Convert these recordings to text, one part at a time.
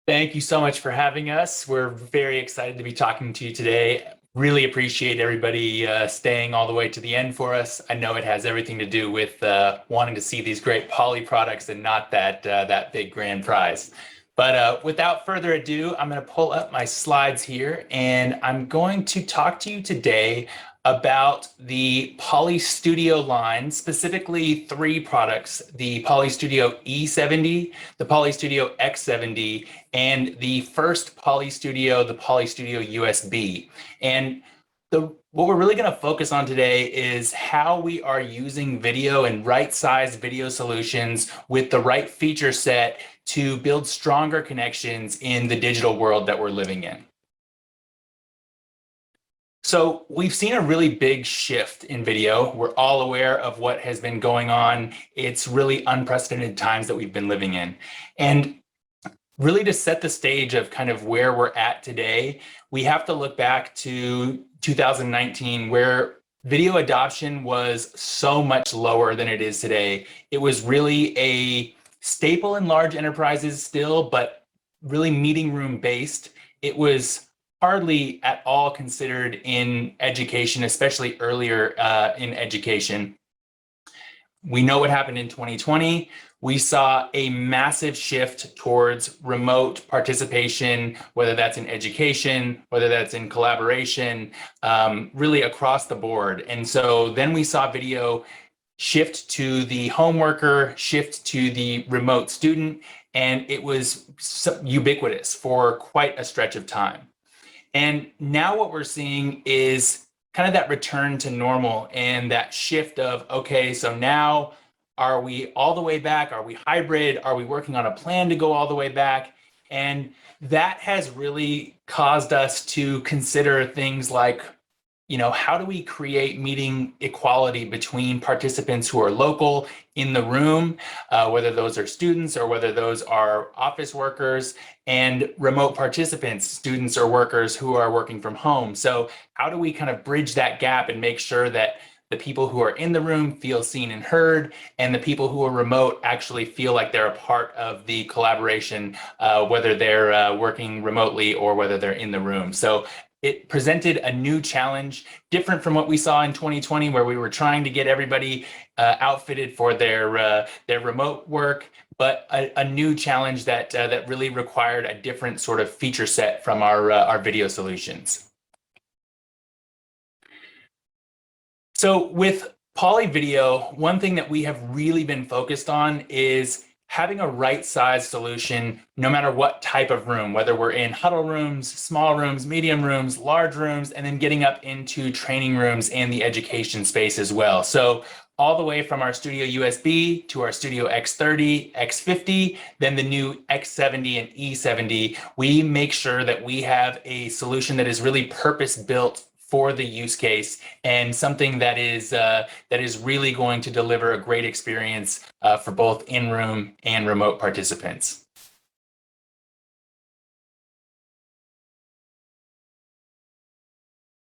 Thank you so much for having us. We're very excited to be talking to you today. Really appreciate everybody staying all the way to the end for us. I know it has everything to do with wanting to see these great poly products and not that big grand prize. But without further ado, I'm going to pull up my slides here, and I'm going to talk to you today about the Poly Studio line, specifically three products: the Poly Studio E70, the Poly Studio X70, and the first Poly Studio, the Poly Studio USB. And what we're really going to focus on today is how we are using video and right-sized video solutions with the right feature set to build stronger connections in the digital world that we're living in. So we've seen a really big shift in video. We're all aware of what has been going on. It's really unprecedented times that we've been living in. And really, to set the stage of kind of where we're at today, we have to look back to 2019, where video adoption was so much lower than it is today. It was really a staple in large enterprises still, but really meeting room based. It was hardly at all considered in education, especially earlier in education. We know what happened in 2020. We saw a massive shift towards remote participation, whether that's in education, whether that's in collaboration, really across the board. And so then we saw video shift to the home worker, shift to the remote student, and it was ubiquitous for quite a stretch of time. And now what we're seeing is kind of that return to normal and that shift of, okay, so now are we all the way back? Are we hybrid? Are we working on a plan to go all the way back? And that has really caused us to consider things like, how do we create meeting equality between participants who are local in the room, whether those are students or whether those are office workers, and remote participants, students or workers who are working from home. So how do we kind of bridge that gap and make sure that the people who are in the room feel seen and heard, and the people who are remote actually feel like they're a part of the collaboration, whether they're working remotely or whether they're in the room. So it presented a new challenge, different from what we saw in 2020, where we were trying to get everybody outfitted for their remote work, but a new challenge that really required a different sort of feature set from our video solutions. So with Poly Video, one thing that we have really been focused on is having a right-sized solution, no matter what type of room, whether we're in huddle rooms, small rooms, medium rooms, large rooms, and then getting up into training rooms and the education space as well. So all the way from our Studio USB to our Studio X30, X50, then the new X70 and E70, we make sure that we have a solution that is really purpose-built for the use case, and something that is really going to deliver a great experience for both in-room and remote participants.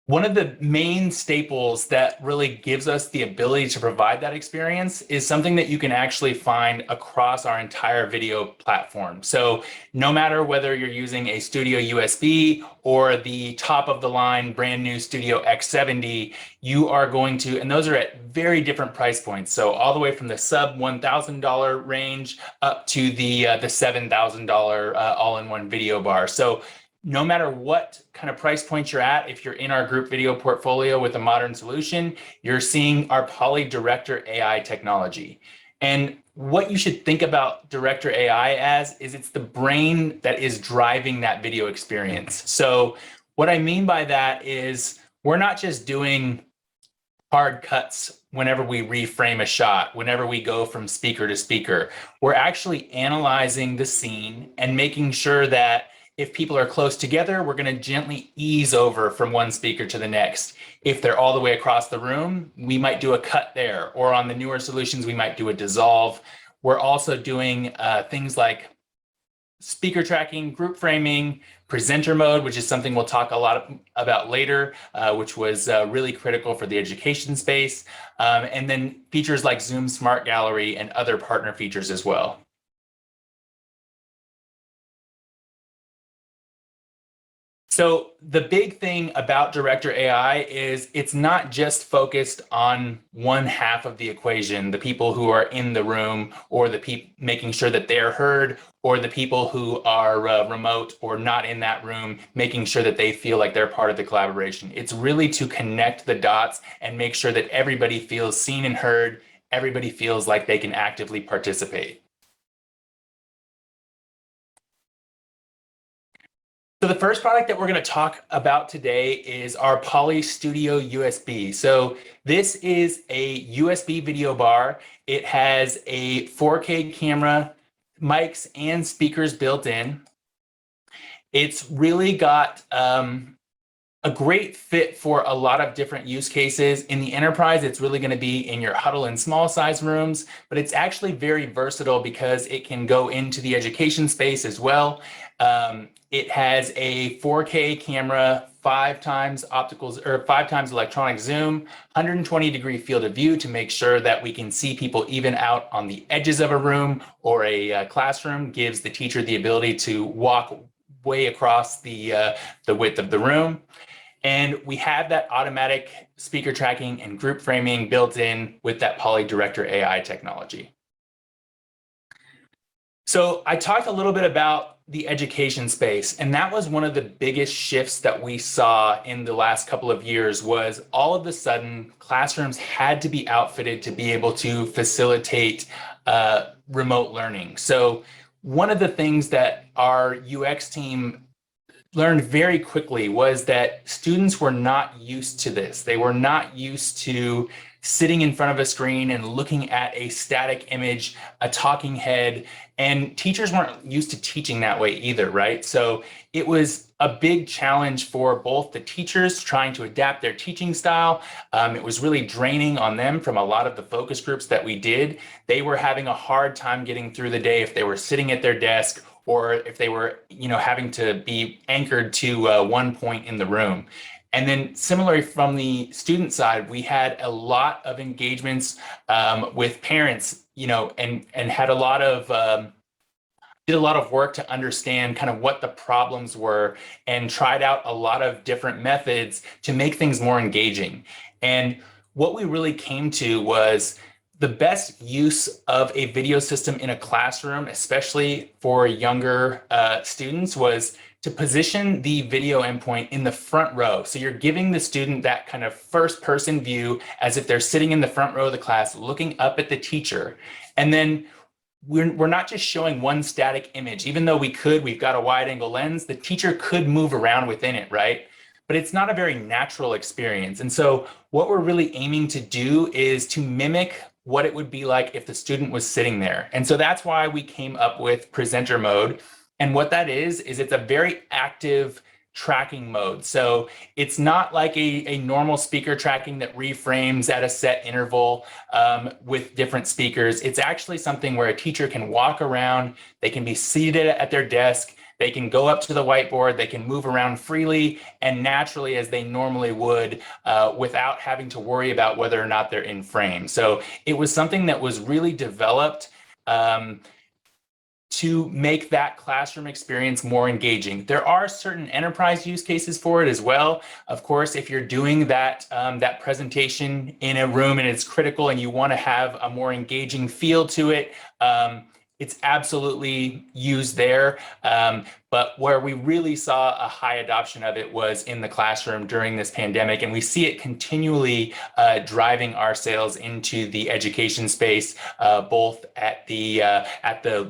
One of the main staples that really gives us the ability to provide that experience is something that you can actually find across our entire video platform. So no matter whether you're using a Studio USB or the top of the line brand new Studio X70, you are going to, and those are at very different price points. So all the way from the sub $1,000 range up to the $7,000 all-in-one video bar. So no matter what kind of price point you're at, if you're in our group video portfolio with a modern solution, you're seeing our Poly Director AI technology. And what you should think about Director AI as is it's the brain that is driving that video experience. So what I mean by that is we're not just doing hard cuts whenever we reframe a shot, whenever we go from speaker to speaker. We're actually analyzing the scene and making sure that if people are close together, we're going to gently ease over from one speaker to the next. If they're all the way across the room, we might do a cut there. Or on the newer solutions, we might do a dissolve. We're also doing things like speaker tracking, group framing, presenter mode, which is something we'll talk a lot about later, which was really critical for the education space, and then features like Zoom Smart Gallery and other partner features as well. So the big thing about Director AI is it's not just focused on one half of the equation, the people who are in the room or the people making sure that they're heard, or the people who are remote or not in that room, making sure that they feel like they're part of the collaboration. It's really to connect the dots and make sure that everybody feels seen and heard, everybody feels like they can actively participate. So the first product that we're going to talk about today is our Poly Studio USB. So this is a USB video bar. It has a 4K camera, mics and speakers built in. It's really got a great fit for a lot of different use cases. In the enterprise, it's really going to be in your huddle and small size rooms, but it's actually very versatile because it can go into the education space as well. It has a 4K camera, 5 times opticals or 5 times electronic zoom, 120-degree field of view to make sure that we can see people even out on the edges of a room or a classroom. Gives the teacher the ability to walk way across the width of the room. And we have that automatic speaker tracking and group framing built in with that Poly Director AI technology. So I talked a little bit about the education space, and that was one of the biggest shifts that we saw in the last couple of years. Was all of a sudden classrooms had to be outfitted to be able to facilitate remote learning. So one of the things that our UX team learned very quickly was that students were not used to this. They were not used to sitting in front of a screen and looking at a static image, a talking head, and teachers weren't used to teaching that way either, right? So it was a big challenge for both the teachers trying to adapt their teaching style. It was really draining on them from a lot of the focus groups that we did. They were having a hard time getting through the day if they were sitting at their desk or if they were, having to be anchored to one point in the room. And then similarly from the student side, we had a lot of engagements with parents, and had a lot of did a lot of work to understand kind of what the problems were and tried out a lot of different methods to make things more engaging. And what we really came to was the best use of a video system in a classroom, especially for younger students, was to position the video endpoint in the front row. So you're giving the student that kind of first person view as if they're sitting in the front row of the class, looking up at the teacher. And then we're not just showing one static image. Even though we've got a wide angle lens, the teacher could move around within it, right? But it's not a very natural experience. And so what we're really aiming to do is to mimic what it would be like if the student was sitting there. And so that's why we came up with presenter mode. And what that is it's a very active tracking mode. So it's not like a normal speaker tracking that reframes at a set interval with different speakers. It's actually something where a teacher can walk around, they can be seated at their desk, they can go up to the whiteboard, they can move around freely and naturally as they normally would without having to worry about whether or not they're in frame. So it was something that was really developed to make that classroom experience more engaging. There are certain enterprise use cases for it as well. Of course, if you're doing that presentation in a room and it's critical and you want to have a more engaging feel to it, it's absolutely used there. But where we really saw a high adoption of it was in the classroom during this pandemic. And we see it continually driving our sales into the education space, both at the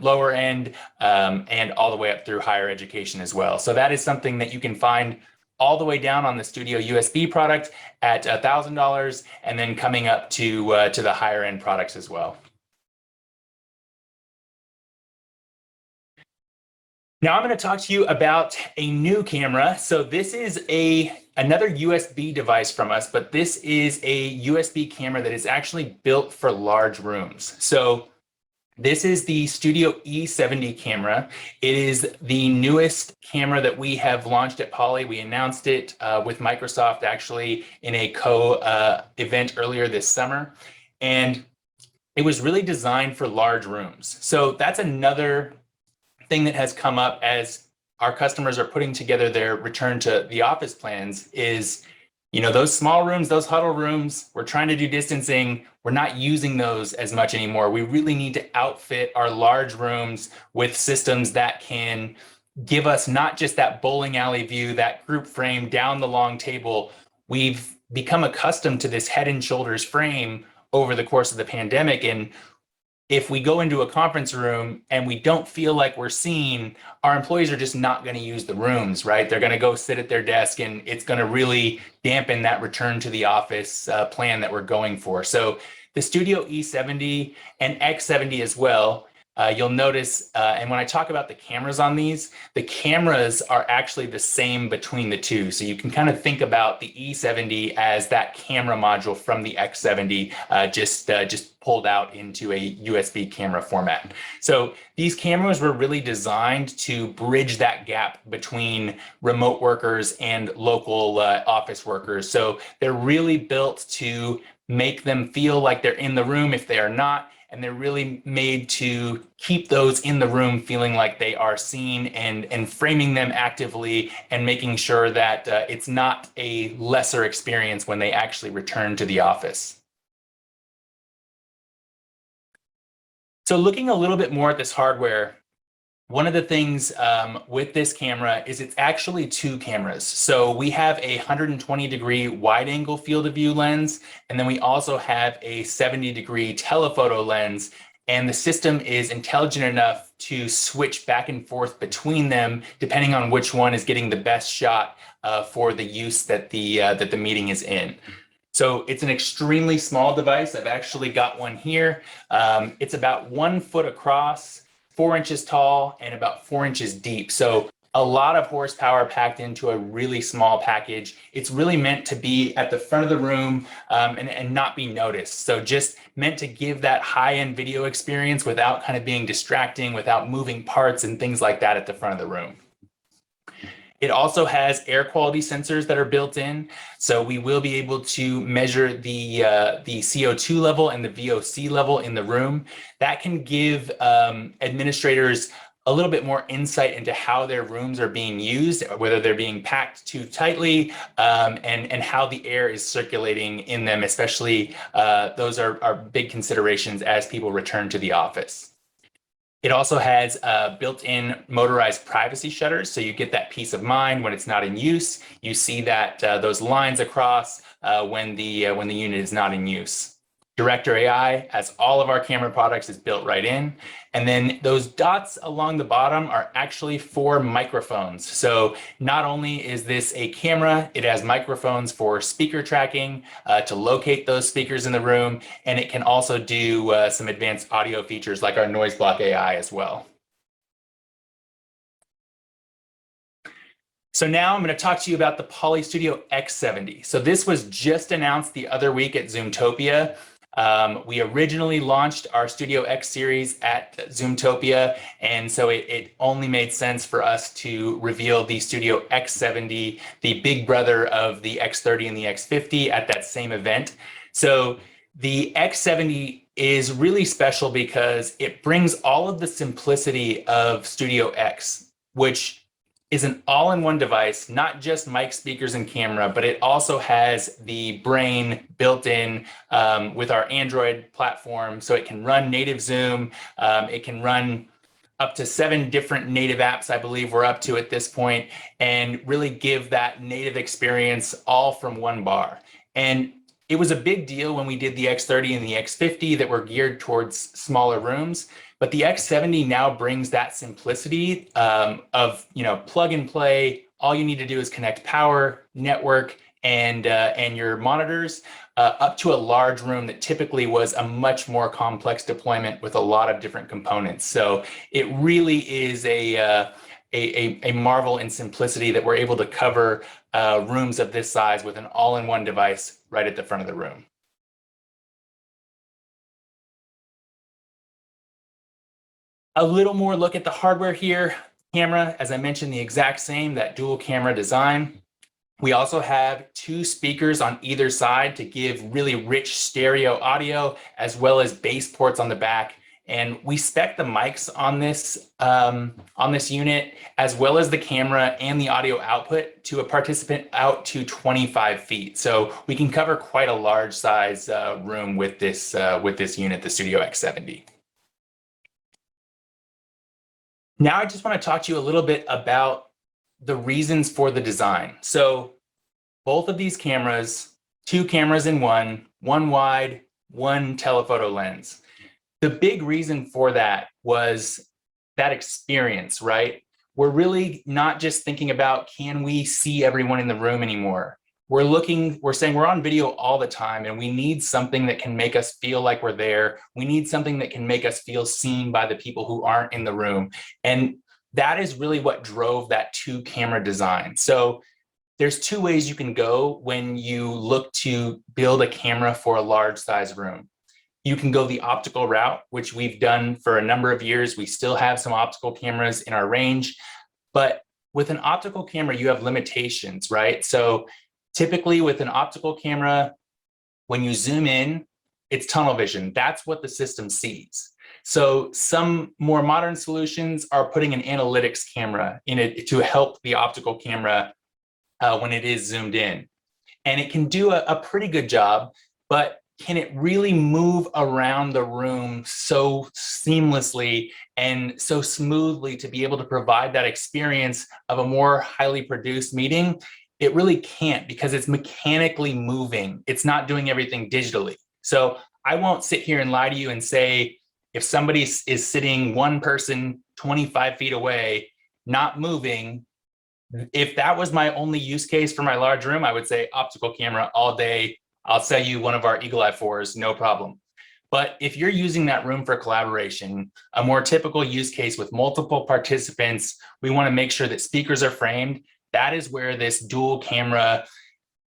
lower end and all the way up through higher education as well. So that is something that you can find all the way down on the Studio USB product at $1,000 and then coming up to the higher end products as well. Now I'm going to talk to you about a new camera. So this is another USB device from us, but this is a USB camera that is actually built for large rooms. So This is the Studio E70 camera. It is the newest camera that we have launched at Poly. We announced it with Microsoft actually in a co-event earlier this summer. And it was really designed for large rooms. So that's another thing that has come up as our customers are putting together their return to the office plans is, those small rooms, those huddle rooms, we're trying to do distancing. We're not using those as much anymore. We really need to outfit our large rooms with systems that can give us not just that bowling alley view, that group frame down the long table. We've become accustomed to this head and shoulders frame over the course of the pandemic. And if we go into a conference room and we don't feel like we're seen, our employees are just not going to use the rooms, right? They're going to go sit at their desk, and it's going to really dampen that return to the office plan that we're going for. So the Studio E70 and X70 as well, you'll notice, and when I talk about the cameras on these, the cameras are actually the same between the two. So you can kind of think about the E70 as that camera module from the X70, just pulled out into a USB camera format. So these cameras were really designed to bridge that gap between remote workers and local office workers. So they're really built to make them feel like they're in the room if they are not, and they're really made to keep those in the room feeling like they are seen, and framing them actively and making sure that it's not a lesser experience when they actually return to the office. So looking a little bit more at this hardware, one of the things with this camera is it's actually two cameras. So we have a 120-degree wide angle field of view lens, and then we also have a 70-degree telephoto lens. And the system is intelligent enough to switch back and forth between them depending on which one is getting the best shot for the use that the meeting is in. So it's an extremely small device. I've actually got one here. It's about 1 foot across, 4 inches tall, and about 4 inches deep. So a lot of horsepower packed into a really small package. It's really meant to be at the front of the room and not be noticed. So just meant to give that high-end video experience without kind of being distracting, without moving parts and things like that at the front of the room. It also has air quality sensors that are built in, so we will be able to measure the CO2 level and the VOC level in the room. That can give administrators a little bit more insight into how their rooms are being used, whether they're being packed too tightly, and how the air is circulating in them, especially those are big considerations as people return to the office. It also has built-in motorized privacy shutters, so you get that peace of mind when it's not in use. You see that those lines across when the unit is not in use. Director AI, as all of our camera products, is built right in. And then those dots along the bottom are actually for microphones. So not only is this a camera, it has microphones for speaker tracking to locate those speakers in the room. And it can also do some advanced audio features like our noise block AI as well. So now I'm going to talk to you about the Poly Studio X70. So this was just announced the other week at Zoomtopia. We originally launched our Studio X series at Zoomtopia, and so it only made sense for us to reveal the Studio X70, the big brother of the X30 and the X50, at that same event. So the X70 is really special because it brings all of the simplicity of Studio X, which is an all-in-one device, not just mic, speakers, and camera, but it also has the brain built in with our Android platform. So it can run native Zoom. It can run up to 7 different native apps, I believe we're up to at this point, and really give that native experience all from one bar. And it was a big deal when we did the X30 and the X50 that were geared towards smaller rooms. But the X70 now brings that simplicity of plug and play. All you need to do is connect power, network, and your monitors up to a large room that typically was a much more complex deployment with a lot of different components. So it really is a marvel in simplicity that we're able to cover rooms of this size with an all-in-one device right at the front of the room. A little more look at the hardware here. Camera, as I mentioned, the exact same, that dual camera design. We also have 2 speakers on either side to give really rich stereo audio, as well as bass ports on the back. And we spec the mics on this unit, as well as the camera and the audio output to a participant out to 25 feet. So we can cover quite a large size room with this unit, the Studio X70. Now I just want to talk to you a little bit about the reasons for the design. So both of these cameras, 2 cameras in one wide, 1 telephoto lens. The big reason for that was that experience, right? We're really not just thinking about, can we see everyone in the room anymore? We're saying we're on video all the time, and we need something that can make us feel like we're there. We need something that can make us feel seen by the people who aren't in the room. And that is really what drove that 2 camera design. So there's 2 ways you can go when you look to build a camera for a large size room. You can go the optical route, which we've done for a number of years. We still have some optical cameras in our range, but with an optical camera, you have limitations, right? So typically with an optical camera, when you zoom in, it's tunnel vision. That's what the system sees. So some more modern solutions are putting an analytics camera in it to help the optical camera when it is zoomed in. And it can do a pretty good job, but can it really move around the room so seamlessly and so smoothly to be able to provide that experience of a more highly produced meeting? It really can't, because it's mechanically moving. It's not doing everything digitally. So I won't sit here and lie to you and say, if somebody is sitting 1 person 25 feet away, not moving, if that was my only use case for my large room, I would say optical camera all day. I'll sell you one of our Eagle Eye 4s, no problem. But if you're using that room for collaboration, a more typical use case with multiple participants, we want to make sure that speakers are framed. That is where this dual camera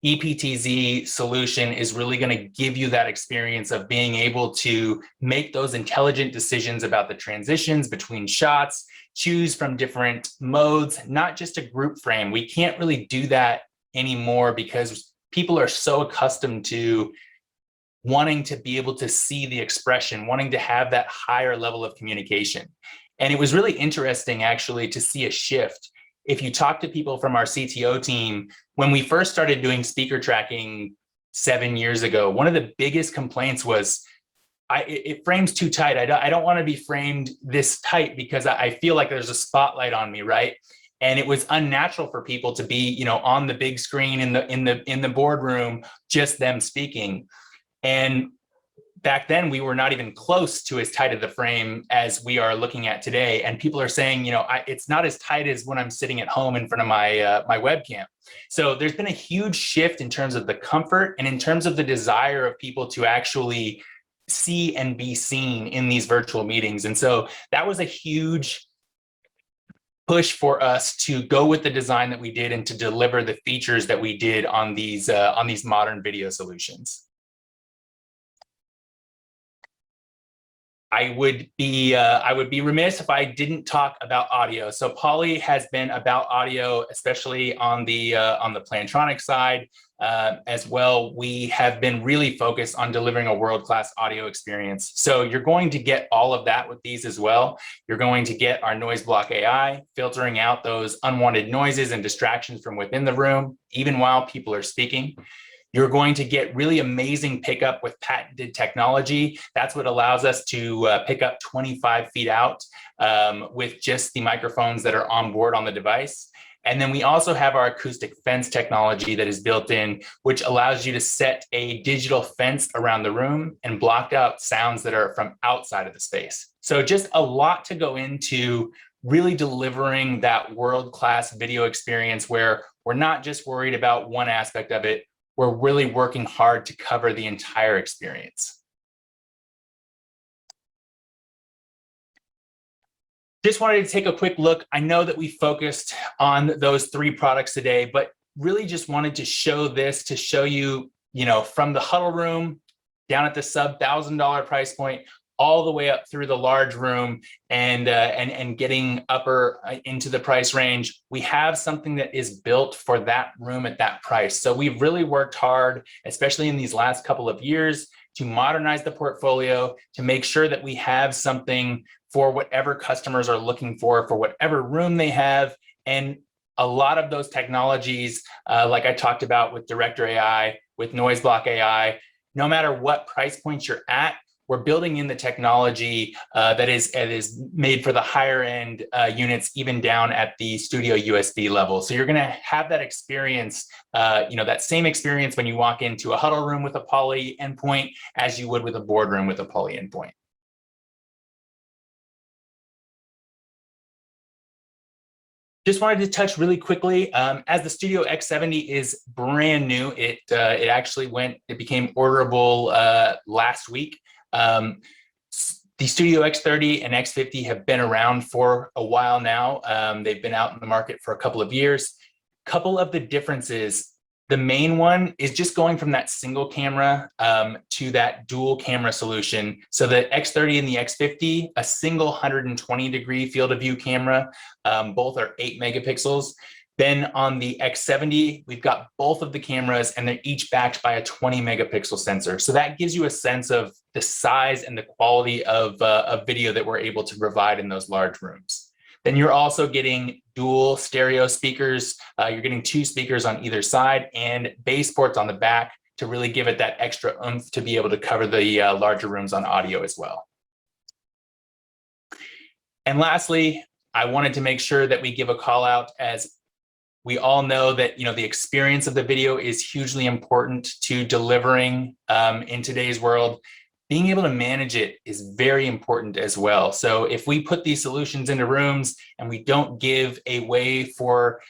EPTZ solution is really going to give you that experience of being able to make those intelligent decisions about the transitions between shots, choose from different modes, not just a group frame. We can't really do that anymore because people are so accustomed to wanting to be able to see the expression, wanting to have that higher level of communication. And it was really interesting actually to see a shift. If you talk to people from our CTO team, when we first started doing speaker tracking 7 years ago, one of the biggest complaints was, it frames too tight. I don't want to be framed this tight because I feel like there's a spotlight on me, right? And it was unnatural for people to be, on the big screen in the boardroom, just them speaking. And back then we were not even close to as tight of the frame as we are looking at today. And people are saying, it's not as tight as when I'm sitting at home in front of my webcam. So there's been a huge shift in terms of the comfort and in terms of the desire of people to actually see and be seen in these virtual meetings. And so that was a huge push for us to go with the design that we did and to deliver the features that we did on these modern video solutions. I would be remiss if I didn't talk about audio. So Poly has been about audio, especially on the Plantronics side as well. We have been really focused on delivering a world-class audio experience. So you're going to get all of that with these as well. You're going to get our noise block AI, filtering out those unwanted noises and distractions from within the room, even while people are speaking. You're going to get really amazing pickup with patented technology. That's what allows us to pick up 25 feet out with just the microphones that are on board on the device. And then we also have our acoustic fence technology that is built in, which allows you to set a digital fence around the room and block out sounds that are from outside of the space. So just a lot to go into really delivering that world-class video experience where we're not just worried about one aspect of it. We're really working hard to cover the entire experience. Just wanted to take a quick look. I know that we focused on those 3 products today, but really just wanted to show this to show you, from the huddle room down at the sub $1,000 price point, all the way up through the large room and getting upper into the price range. We have something that is built for that room at that price. So we've really worked hard, especially in these last couple of years, to modernize the portfolio, to make sure that we have something for whatever customers are looking for whatever room they have. And a lot of those technologies, like I talked about with Director AI, with Noise Block AI, no matter what price point you're at, we're building in the technology that is made for the higher end units, even down at the Studio USB level. So you're going to have that experience, that same experience when you walk into a huddle room with a Poly endpoint as you would with a boardroom with a Poly endpoint. Just wanted to touch really quickly, as the Studio X70 is brand new, it became orderable last week. The Studio X30 and X50 have been around for a while now. They've been out in the market for a couple of years. Couple of the differences. The main one is just going from that single camera to that dual camera solution. So the X30 and the X50, a single 120-degree field of view camera, both are 8 megapixels. Then on the X70, we've got both of the cameras and they're each backed by a 20 megapixel sensor. So that gives you a sense of the size and the quality of video that we're able to provide in those large rooms. Then you're also getting dual stereo speakers. You're getting 2 speakers on either side and bass ports on the back to really give it that extra oomph to be able to cover the larger rooms on audio as well. And lastly, I wanted to make sure that we give a call out, as we all know that the experience of the video is hugely important to delivering in today's world. Being able to manage it is very important as well. So if we put these solutions into rooms and we don't give a way for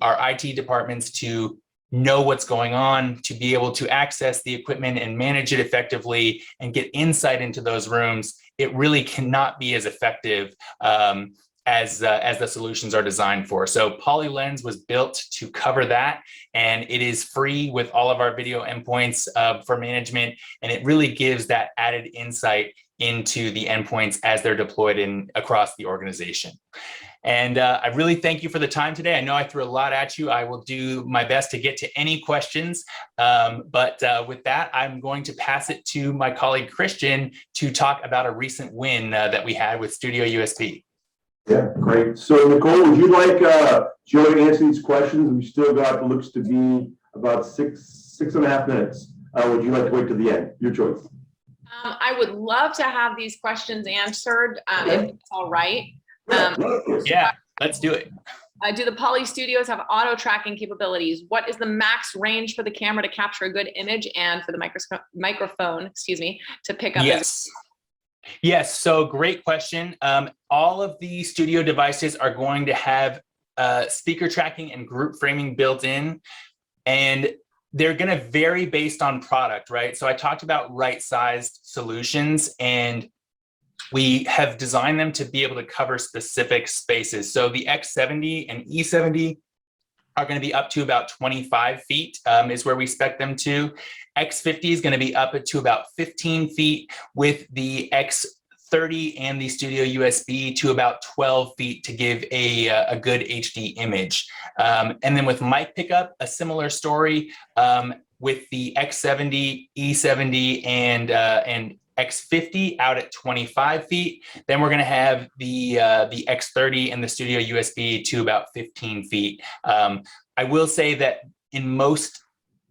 our IT departments to know what's going on, to be able to access the equipment and manage it effectively and get insight into those rooms, it really cannot be as effective as the solutions are designed for. So PolyLens was built to cover that, and it is free with all of our video endpoints for management, and it really gives that added insight into the endpoints as they're deployed across the organization. And I really thank you for the time today. I know I threw a lot at you. I will do my best to get to any questions, but with that, I'm going to pass it to my colleague Christian to talk about a recent win that we had with Studio USB. Yeah, great. So Nicole, would you like Joe to answer these questions? We still got, looks to be about six and a half minutes. Would you like to wait to the end? Your choice. I would love to have these questions answered, if it's all right. Yeah, let's do it. Do the Poly Studios have auto tracking capabilities? What is the max range for the camera to capture a good image and for the microphone, to pick up? Yes, so great question. All of the Studio devices are going to have speaker tracking and group framing built in, and they're going to vary based on product, right? So I talked about right-sized solutions, and we have designed them to be able to cover specific spaces. So the X70 and E70 are going to be up to about 25 feet is where we spec them to. X50 is going to be up to about 15 feet, with the X30 and the Studio USB to about 12 feet to give a good HD image. And then with mic pickup, a similar story with the X70, E70, and X50 out at 25 feet. Then we're going to have the X30 and the Studio USB to about 15 feet. I will say that in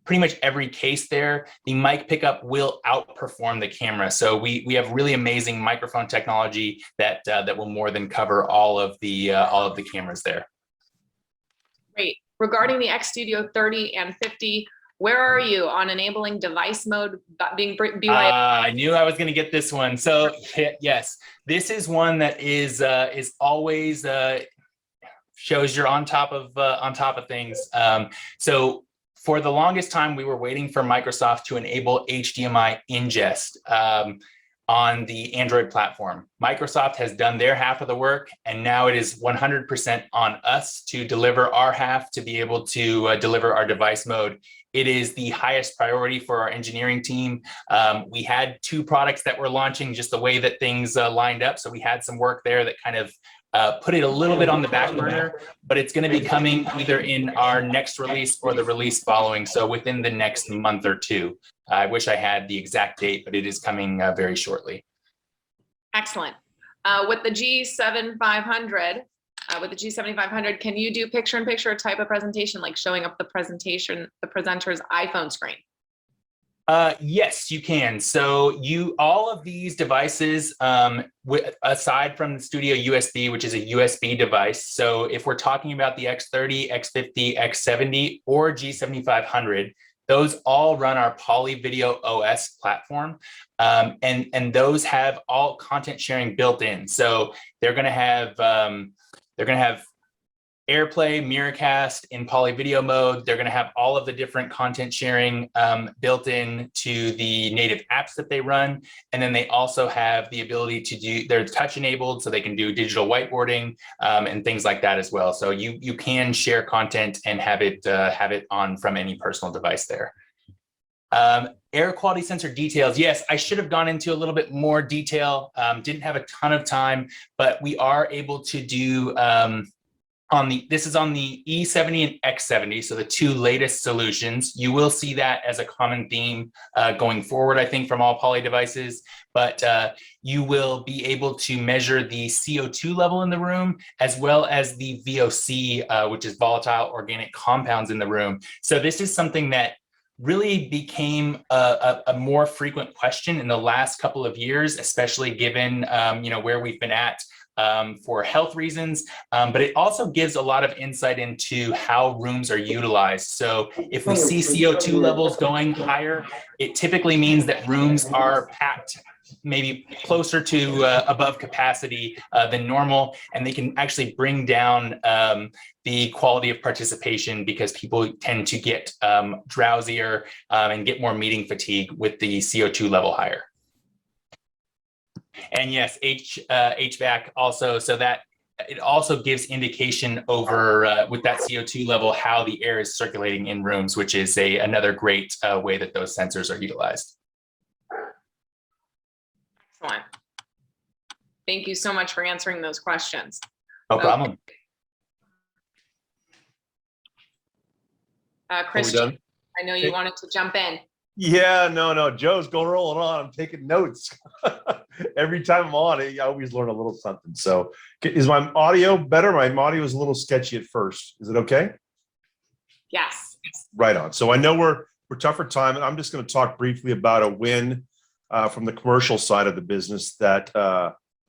pretty much every case there, the mic pickup will outperform the camera. So we have really amazing microphone technology that will more than cover all of the cameras there. Great. Regarding the X Studio 30 and 50, where are you on enabling device mode being BYOD? I knew I was going to get this one. So yes, this is one that is always shows you're on top of things. So for the longest time, we were waiting for Microsoft to enable HDMI ingest on the Android platform. Microsoft has done their half of the work, and now it is 100% on us to deliver our half to be able to deliver our device mode It is the highest priority for our engineering team. We had 2 products that were launching just the way that things lined up. So we had some work there that kind of put it a little bit on the back burner, but it's going to be coming either in our next release or the release following. So within the next month or 2. I wish I had the exact date, but it is coming very shortly. Excellent. With the G7500, with the G7500, can you do picture-in-picture type of presentation, like showing up the presenter's iPhone screen? Yes, you can. So all of these devices, aside from the Studio USB, which is a USB device. So if we're talking about the X30, X50, X70, or G7500, those all run our Poly Video OS platform. And those have all content sharing built in. So they're going to have AirPlay, Miracast in Poly Video mode. They're going to have all of the different content sharing built in to the native apps that they run. And then they also have the ability to do, they're touch enabled, so they can do digital whiteboarding and things like that as well. So you can share content and have it on from any personal device there. Air quality sensor details. Yes, I should have gone into a little bit more detail. Didn't have a ton of time, but we are able to do this is on the E70 and X70, so the 2 latest solutions. You will see that as a common theme going forward, I think, from all Poly devices. But you will be able to measure the CO2 level in the room, as well as the VOC, which is volatile organic compounds in the room. So this is something that really became a more frequent question in the last couple of years, especially given where we've been at for health reasons, but it also gives a lot of insight into how rooms are utilized. So if we see CO2 levels going higher, it typically means that rooms are packed maybe closer to above capacity than normal, and they can actually bring down the quality of participation because people tend to get drowsier and get more meeting fatigue with the CO2 level higher. And yes, HVAC also, so that it also gives indication over with that CO2 level how the air is circulating in rooms, which is another great way that those sensors are utilized. Excellent. Thank you so much for answering those questions. No problem. Christian, I know you wanted to jump in. Yeah, no, Joe's going rolling on. I'm taking notes. Every time I'm on it, I always learn a little something. So is my audio better? My audio is a little sketchy at first. Is it okay? Yes. Right on. So I know we're tough for time, and I'm just going to talk briefly about a win from the commercial side of the business that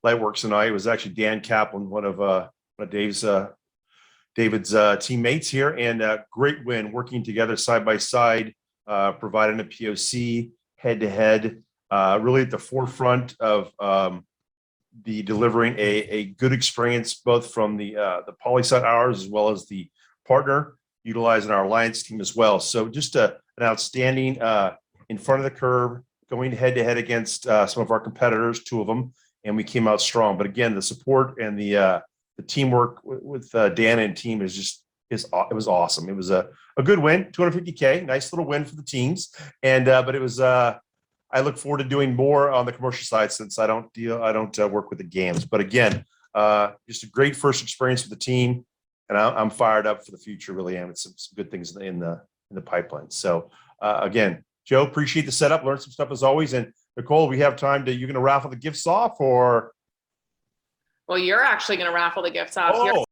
Lightworks and it was actually Dan Kaplan, one of David's teammates here, and a great win working together side by side, providing a POC head-to-head, really at the forefront of the delivering a good experience, both from the Poly side ours as well as the partner, utilizing our alliance team as well. So just an outstanding in front of the curve, going head-to-head against some of our competitors, 2 of them, and we came out strong. But again, the support and the teamwork with Dan and team is just it was awesome. It was a good win, $250K, nice little win for the teams. And but it was I look forward to doing more on the commercial side since I don't work with the games. But again, just a great first experience with the team, and I'm fired up for the future. Really am. It's some good things in the pipeline. So again, Joe, appreciate the setup. Learned some stuff as always. And Nicole, we have time to. You're going to raffle the gifts off, or? Well, you're actually going to raffle the gifts off. Oh.